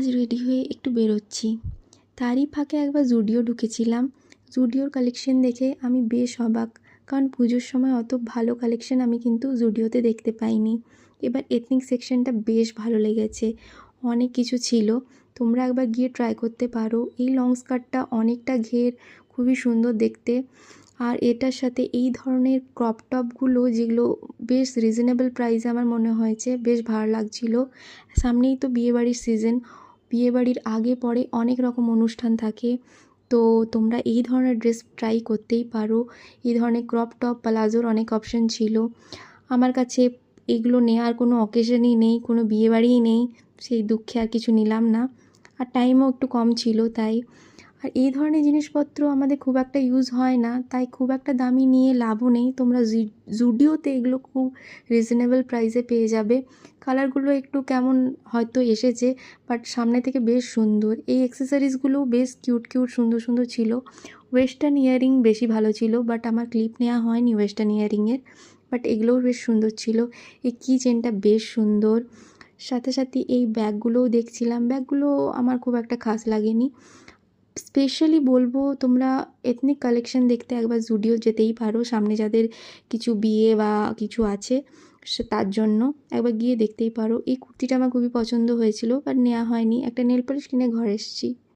আজ রেডি হয়ে একটু বেরোচ্ছি, তারই ফাঁকে একবার জুডিও ঢুকেছিলাম। জুডিওর কালেকশন দেখে আমি বেশ অবাক, কারণ পুজোর সময় অত ভালো কালেকশন আমি কিন্তু জুডিওতে দেখতে পাইনি। এবার এথনিক সেকশনটা বেশ ভালো লেগেছে, অনেক কিছু ছিল, তোমরা একবার গিয়ে ট্রাই করতে পারো। এই লং স্কার্টটা অনেকটা ঘের, খুবই সুন্দর দেখতে। আর এটার সাথে এই ধরনের ক্রপ টপগুলো, যেগুলো বেশ রিজনেবল প্রাইসে আমার মনে হয়েছে, বেশ ভালো লাগছিলো। সামনেই তো বিয়েবাড়ির সিজন, বিয়েবাড়ির আগে পরে অনেক রকম অনুষ্ঠান থাকে, তো তোমরা এই ধরনের ড্রেস ট্রাই করতেই পারো। এই ধরনের ক্রপ টপ প্লাজোর অনেক অপশান ছিল। আমার কাছে এগুলো নেওয়ার কোনো অকেশনই নেই, কোনো বিয়েবাড়িই নেই, সেই দুঃখে আর কিছু নিলাম না, আর টাইমও একটু কম ছিল তাই। আর এই ধরনের জিনিসপত্র আমাদের খুব একটা ইউজ হয় না, তাই খুব একটা দামি নিয়ে লাভও নেই। তোমরা জুডিওতে এগুলো খুব রিজনেবল প্রাইসে পেয়ে যাবে। কালারগুলো একটু কেমন হয়তো এসেছে, বাট সামনে থেকে বেশ সুন্দর। এই অ্যাক্সেসরিজগুলোও বেশ কিউট কিউট সুন্দর সুন্দর ছিল। ওয়েস্টার্ন ইয়ারিং বেশি ভালো ছিল, বাট আমার ক্লিপ নেওয়া হয়নি ওয়েস্টার্ন ইয়ারিংয়ের, বাট এগুলোও বেশ সুন্দর ছিল। এই কি চেনটা বেশ সুন্দর। সাথে সাথে এই ব্যাগগুলোও দেখছিলাম, ব্যাগগুলো আমার খুব একটা খাস লাগেনি। স্পেশালি বলবো তোমরা এথনিক কালেকশন দেখতে একবার জুডিও যেতেই পারো, সামনে যাদের কিছু বিয়ে বা কিছু আছে তার জন্য একবার গিয়ে দেখতেই পারো। এই কুর্তিটা আমার খুবই পছন্দ হয়েছিল, বাট নেওয়া হয়নি। একটা নেল পলিশ কিনে ঘরে এসেছি।